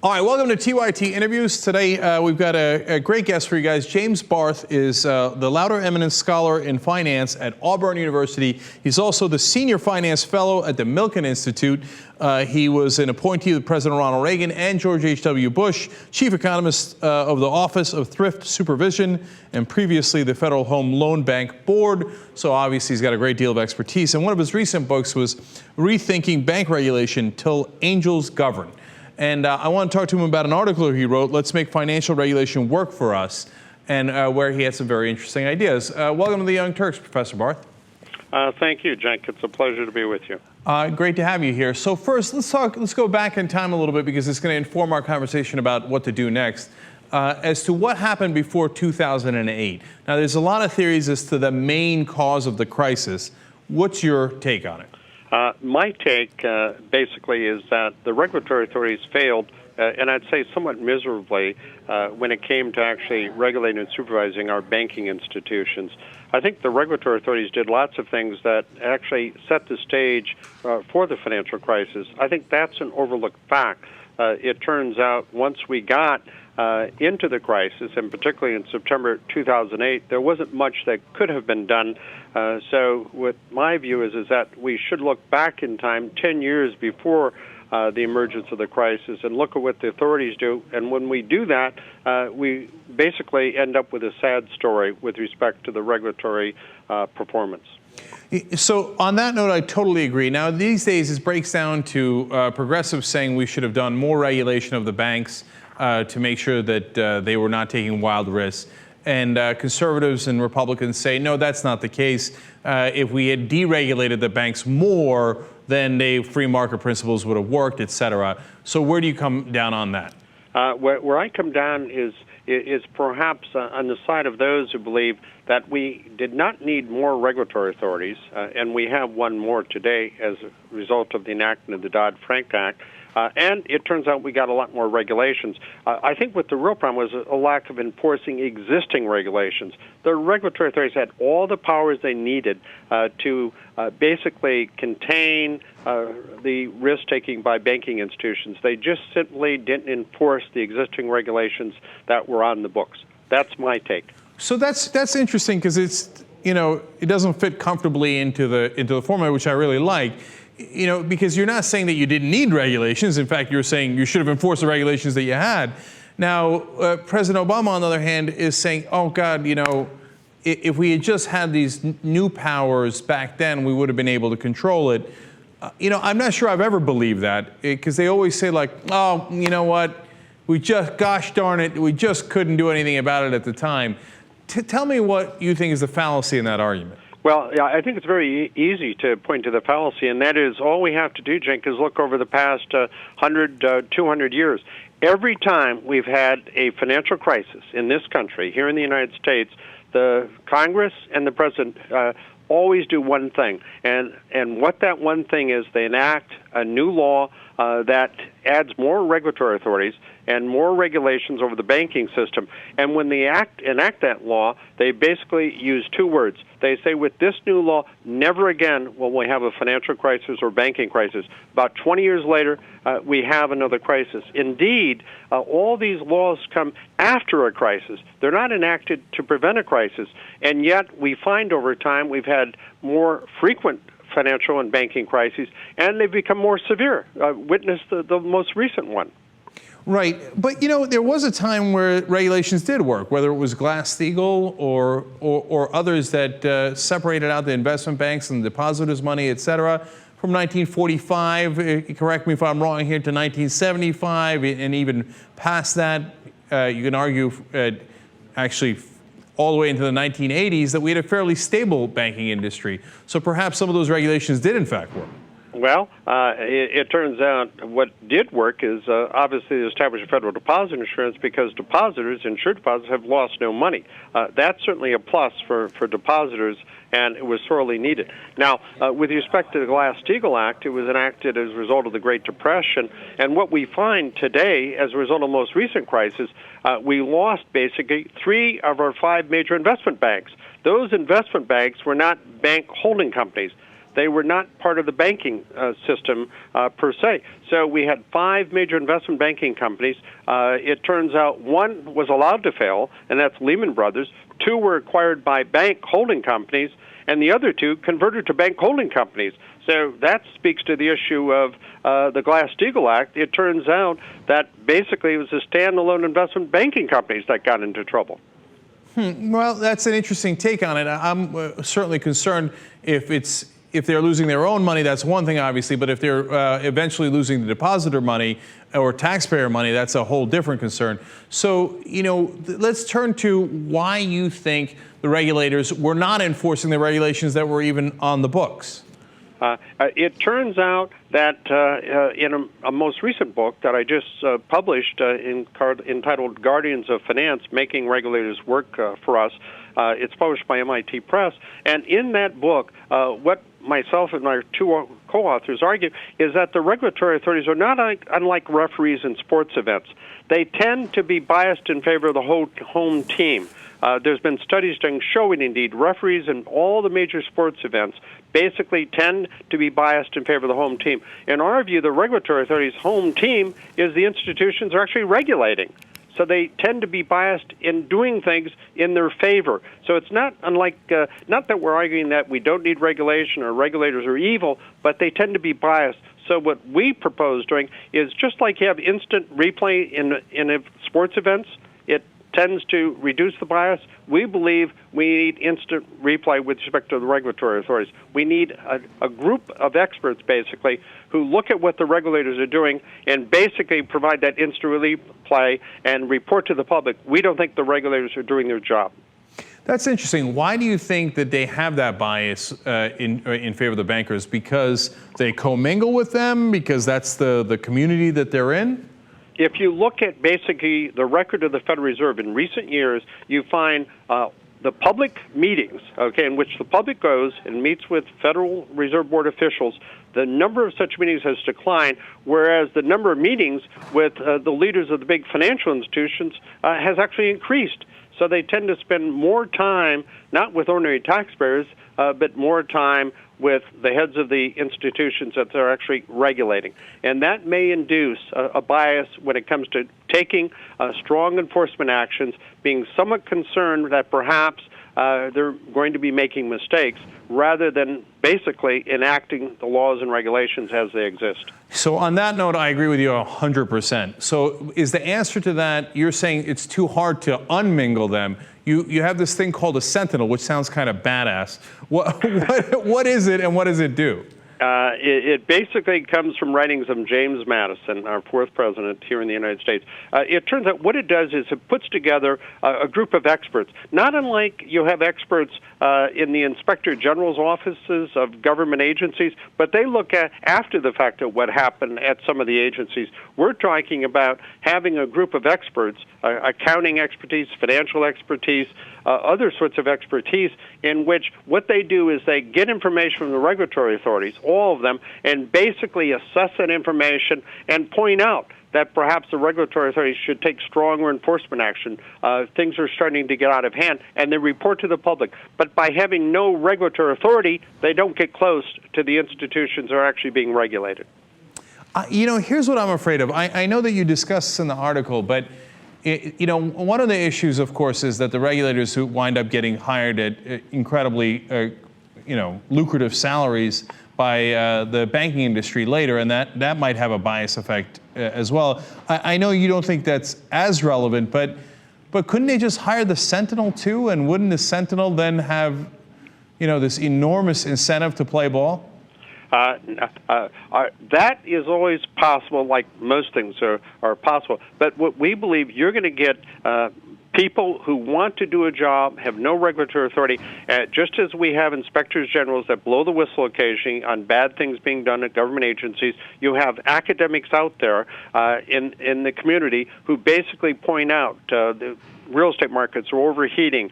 All right, welcome to TYT Interviews. Today we've got a great guest for you guys. James Barth is the Lowder Eminent Scholar in Finance at Auburn University. He's also the Senior Finance Fellow at the Milken Institute. He was an appointee of President Ronald Reagan and George H.W. Bush, Chief Economist of the Office of Thrift Supervision, and previously the Federal Home Loan Bank Board. So obviously he's got a great deal of expertise. And one of his recent books was Rethinking Bank Regulation Till Angels Govern. And I want to talk to him about an article he wrote, Let's Make Financial Regulation Work for Us, and where he had some very interesting ideas. Welcome to the Young Turks, Professor Barth. Thank you, Cenk. It's a pleasure to be with you. Great to have you here. So first, let's go back in time a little bit, because it's going to inform our conversation about what to do next. As to what happened before 2008. Now, there's a lot of theories as to the main cause of the crisis. What's your take on it? My take, basically, is that the regulatory authorities failed, and I'd say somewhat miserably, when it came to actually regulating and supervising our banking institutions. I think the regulatory authorities did lots of things that actually set the stage for the financial crisis. I think that's an overlooked fact. It turns out once we got into the crisis, and particularly in September 2008, there wasn't much that could have been done. So what my view is that we should look back in time 10 years before the emergence of the crisis and look at what the authorities do. And when we do that, we basically end up with a sad story with respect to the regulatory performance. So on that note, I totally agree. Now, these days, it breaks down to progressives saying we should have done more regulation of the banks to make sure that they were not taking wild risks. And conservatives and Republicans say, no, that's not the case. If we had deregulated the banks more, then the free market principles would have worked, et cetera. So where do you come down on that? Where I come down is perhaps on the side of those who believe that we did not need more regulatory authorities, and we have one more today as a result of the enactment of the Dodd-Frank Act. And it turns out we got a lot more regulations. I think what the real problem was a lack of enforcing existing regulations. The regulatory authorities had all the powers they needed to basically contain the risk-taking by banking institutions. They just simply didn't enforce the existing regulations that were on the books. That's my take. So that's interesting, because it's, it doesn't fit comfortably into the format, which I really like. Because you're not saying that you didn't need regulations. In fact, you're saying you should have enforced the regulations that you had. Now, President Obama, on the other hand, is saying, oh, God, if we had just had these new powers back then, we would have been able to control it. I'm not sure I've ever believed that, because they always say, like, oh, you know what, gosh darn it, we just couldn't do anything about it at the time. Tell me what you think is the fallacy in that argument. Well, yeah, I think it's very easy to point to the fallacy, and that is all we have to do, Cenk, is look over the past 100, 200 years. Every time we've had a financial crisis in this country, here in the United States, the Congress and the President always do one thing, and what that one thing is, they enact a new law that adds more regulatory authorities and more regulations over the banking system. And when they enact that law, they basically use two words. They say, with this new law, never again will we have a financial crisis or banking crisis. About 20 years later, we have another crisis. Indeed, all these laws come after a crisis. They're not enacted to prevent a crisis. And yet we find over time we've had more frequent financial and banking crises, and they've become more severe. Witness the most recent one. Right. But, there was a time where regulations did work, whether it was Glass-Steagall or others that separated out the investment banks and the depositors' money, et cetera, from 1945, correct me if I'm wrong here, to 1975, and even past that. You can argue actually all the way into the 1980s that we had a fairly stable banking industry. So perhaps some of those regulations did, in fact, work. Well, it turns out what did work is obviously to establish a federal deposit insurance, because depositors, insured depositors, have lost no money. That's certainly a plus for depositors, and it was sorely needed. Now, with respect to the Glass-Steagall Act, it was enacted as a result of the Great Depression, and what we find today, as a result of the most recent crisis, we lost basically 3 of our 5 major investment banks. Those investment banks were not bank holding companies. They were not part of the banking system per se. So we had 5 major investment banking companies. It turns out one was allowed to fail, and that's Lehman Brothers. 2 were acquired by bank holding companies, and the other 2 converted to bank holding companies. So that speaks to the issue of the Glass-Steagall Act. It turns out that basically it was the standalone investment banking companies that got into trouble. Well, that's an interesting take on it. I'm certainly concerned if they're losing their own money, that's one thing, obviously, but if they're eventually losing the depositor money or taxpayer money, that's a whole different concern. So, let's turn to why you think the regulators were not enforcing the regulations that were even on the books. It turns out that in a most recent book that I just published entitled Guardians of Finance, Making Regulators Work for Us, it's published by MIT Press, and in that book, what myself and my 2 co-authors argue is that the regulatory authorities are not unlike referees in sports events. They tend to be biased in favor of the whole home team. There's been studies showing, indeed, referees in all the major sports events basically tend to be biased in favor of the home team. In our view, the regulatory authorities' home team is the institutions are actually regulating. So they tend to be biased in doing things in their favor. So it's not unlike, not that we're arguing that we don't need regulation or regulators are evil, but they tend to be biased. So what we propose doing is just like you have instant replay in sports events, it tends to reduce the bias. We believe we need instant replay with respect to the regulatory authorities. We need a group of experts, basically, who look at what the regulators are doing and basically provide that instant replay and report to the public. We don't think the regulators are doing their job. That's interesting. Why do you think that they have that bias in favor of the bankers? Because they commingle with them? Because that's the community that they're in? If you look at basically the record of the Federal Reserve in recent years, you find the public meetings, in which the public goes and meets with Federal Reserve Board officials, the number of such meetings has declined, whereas the number of meetings with the leaders of the big financial institutions has actually increased. So they tend to spend more time, not with ordinary taxpayers, but more time with the heads of the institutions that they're actually regulating. And that may induce a bias when it comes to taking strong enforcement actions, being somewhat concerned that perhaps they're going to be making mistakes rather than basically enacting the laws and regulations as they exist. So on that note, I agree with you 100%. So is the answer to that, you're saying it's too hard to unmingle them. You have this thing called a sentinel, which sounds kind of badass. What is it and what does it do? It basically comes from writings of James Madison, our 4th president here in the United States. It turns out what it does is it puts together a group of experts, not unlike you have experts in the Inspector General's offices of government agencies, but they look at after the fact at what happened at some of the agencies. We're talking about having a group of experts, accounting expertise, financial expertise, other sorts of expertise, in which what they do is they get information from the regulatory authorities, all of them, and basically assess that information and point out that perhaps the regulatory authorities should take stronger enforcement action. Things are starting to get out of hand, and they report to the public. But by having no regulatory authority, they don't get close to the institutions that are actually being regulated. Here's what I'm afraid of. I know that you discussed this in the article, but one of the issues, of course, is that the regulators who wind up getting hired at incredibly, lucrative salaries by the banking industry later, and that might have a bias effect as well. I know you don't think that's as relevant, but couldn't they just hire the Sentinel too? And wouldn't the Sentinel then have, this enormous incentive to play ball? That is always possible, like most things are possible. But what we believe, you're going to get people who want to do a job, have no regulatory authority, just as we have inspectors generals that blow the whistle occasionally on bad things being done at government agencies. You have academics out there in the community who basically point out real estate markets are overheating.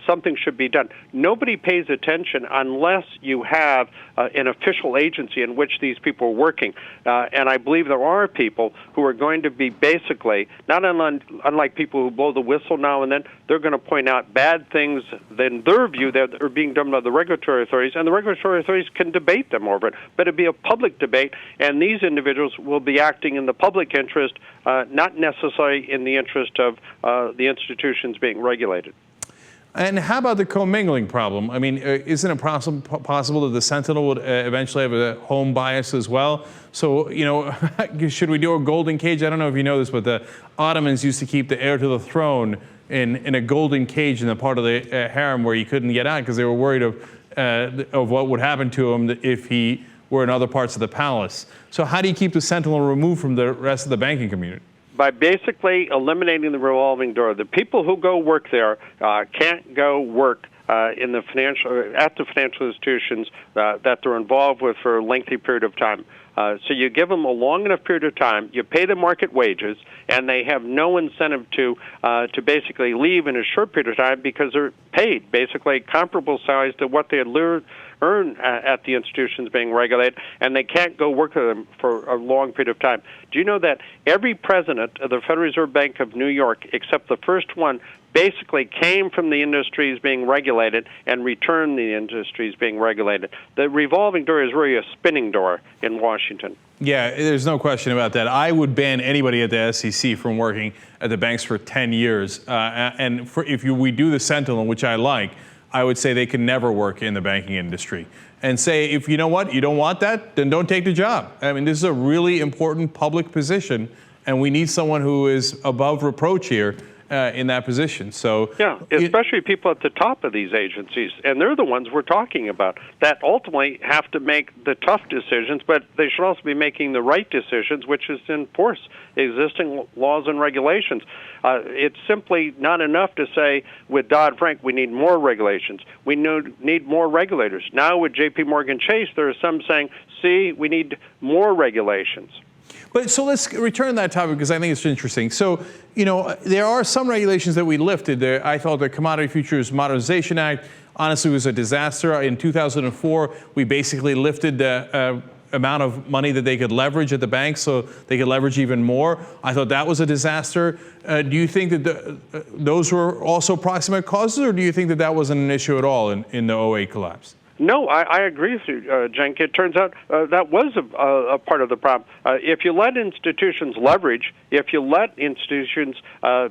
Something should be done. Nobody pays attention unless you have an official agency in which these people are working. And I believe there are people who are going to be basically, not unlike people who blow the whistle now and then, they're going to point out bad things in their view that are being done by the regulatory authorities, and the regulatory authorities can debate them over it. But it'll be a public debate, and these individuals will be acting in the public interest, not necessarily in the interest of the institutions being regulated. And how about the commingling problem? I mean, isn't it possible that the Sentinel would eventually have a home bias as well? So, you know, should we do a golden cage? I don't know if you know this, but the Ottomans used to keep the heir to the throne in a golden cage in the part of the harem where he couldn't get out because they were worried of what would happen to him if he were in other parts of the palace. So how do you keep the Sentinel removed from the rest of the banking community? By basically eliminating the revolving door. The people who go work there can't go work at the financial institutions that they're involved with for a lengthy period of time. So you give them a long enough period of time, you pay the market wages, and they have no incentive to basically leave in a short period of time because they're paid basically comparable salaries to what they had earn at the institutions being regulated, and they can't go work with them for a long period of time. Do you know that every president of the Federal Reserve Bank of New York, except the first one, basically came from the industries being regulated and returned the industries being regulated? The revolving door is really a spinning door in Washington. Yeah, there's no question about that. I would ban anybody at the SEC from working at the banks for 10 years. If we do the Sentinel, which I like, I would say they can never work in the banking industry. And say, if you know what, you don't want that, then don't take the job. I mean, this is a really important public position, and we need someone who is above reproach here in that position. So yeah, especially people at the top of these agencies, and they're the ones we're talking about that ultimately have to make the tough decisions, but they should also be making the right decisions, which is to enforce existing laws and regulations. It's simply not enough to say with Dodd-Frank we need more regulations. We need more regulators. Now with J.P. Morgan Chase, there are some saying, see, we need more regulations. But so let's return to that topic because I think it's interesting. So, you know, there are some regulations that we lifted. I thought the Commodity Futures Modernization Act honestly was a disaster. In 2004, we basically lifted the amount of money that they could leverage at the bank so they could leverage even more. I thought that was a disaster. Do you think that those were also proximate causes, or do you think that that wasn't an issue at all in the 08 collapse? No, I agree with you, Cenk. It turns out that was a part of the problem. If you let institutions leverage, if you let institutions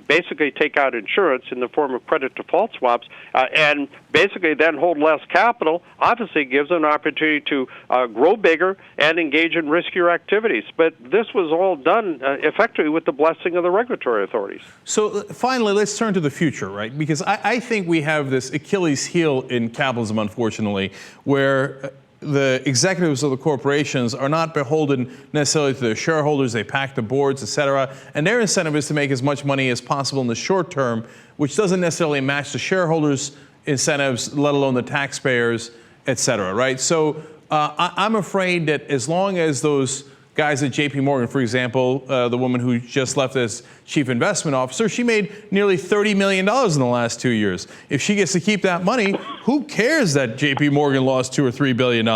basically take out insurance in the form of credit default swaps and basically then hold less capital, obviously it gives them an opportunity to grow bigger and engage in riskier activities. But this was all done effectively with the blessing of the regulatory authorities. So finally, let's turn to the future, right? Because I think we have this Achilles heel in capitalism, unfortunately, where the executives of the corporations are not beholden necessarily to their shareholders. They pack the boards, et cetera, and their incentive is to make as much money as possible in the short term, which doesn't necessarily match the shareholders' incentives, let alone the taxpayers, et cetera, right? So I'm afraid that as long as those guys at J.P. Morgan, for example, the woman who just left as chief investment officer, she made nearly $30 million in the last 2 years. If she gets to keep that money, who cares that J.P. Morgan lost $2 or $3 billion?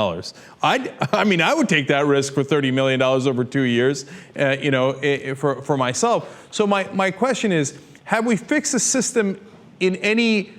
I mean, I would take that risk for $30 million over 2 years, for myself. So my question is, have we fixed the system in any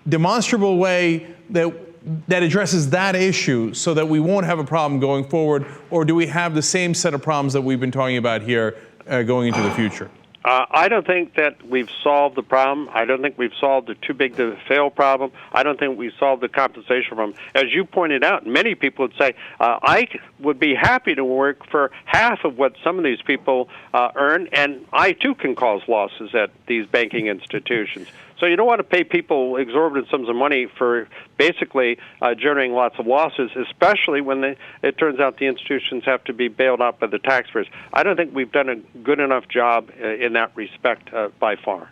demonstrable way that addresses that issue so that we won't have a problem going forward, or do we have the same set of problems that we've been talking about here going into the future? I don't think that we've solved the problem. I don't think we've solved the too big to fail problem. I don't think we've solved the compensation problem. As you pointed out, many people would say, I would be happy to work for half of what some of these people earn, and I too can cause losses at these banking institutions. So you don't want to pay people exorbitant sums of money for basically generating lots of losses, especially when it turns out the institutions have to be bailed out by the taxpayers. I don't think we've done a good enough job in that respect by far.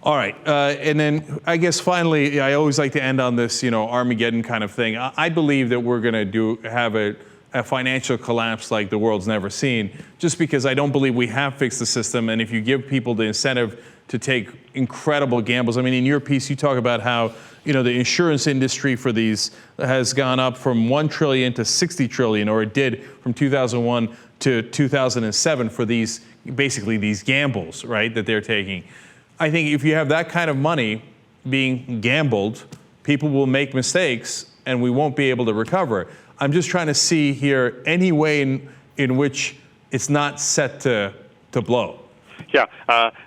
All right, and then I guess finally, I always like to end on this, Armageddon kind of thing. I believe that we're going to have a financial collapse like the world's never seen, just because I don't believe we have fixed the system. And if you give people the incentive to take incredible gambles, I mean, in your piece, you talk about how, the insurance industry for these has gone up from 1 trillion to 60 trillion, or it did from 2001 to 2007 for basically these gambles, right, that they're taking. I think if you have that kind of money being gambled, people will make mistakes and we won't be able to recover. I'm just trying to see here any way in which it's not set to blow. Yeah,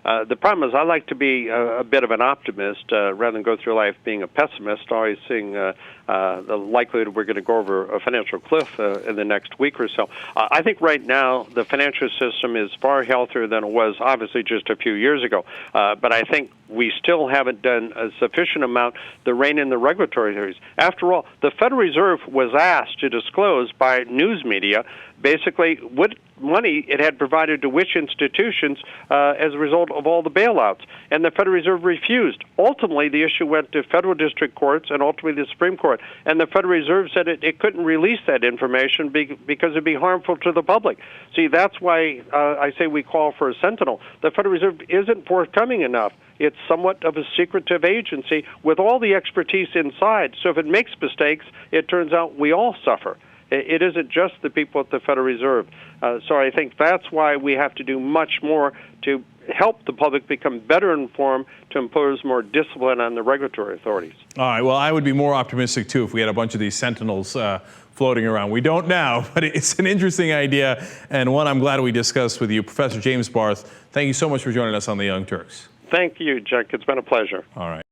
the problem is I like to be a bit of an optimist rather than go through life being a pessimist, always seeing the likelihood we're going to go over a financial cliff in the next week or so. I think right now the financial system is far healthier than it was obviously just a few years ago. But I think we still haven't done a sufficient amount to rein in the regulatory authorities. After all, the Federal Reserve was asked to disclose by news media basically what money it had provided to which institutions as a result of all the bailouts. And the Federal Reserve refused. Ultimately, the issue went to federal district courts and ultimately the Supreme Court. And the Federal Reserve said it couldn't release that information because it'd be harmful to the public. See, that's why I say we call for a sentinel. The Federal Reserve isn't forthcoming enough. It's somewhat of a secretive agency with all the expertise inside. So if it makes mistakes, it turns out we all suffer. It isn't just the people at the Federal Reserve. So I think that's why we have to do much more to help the public become better informed, to impose more discipline on the regulatory authorities. All right. Well, I would be more optimistic, too, if we had a bunch of these sentinels floating around. We don't now, but it's an interesting idea, and one I'm glad we discussed with you. Professor James Barth, thank you so much for joining us on The Young Turks. Thank you, Cenk. It's been a pleasure. All right.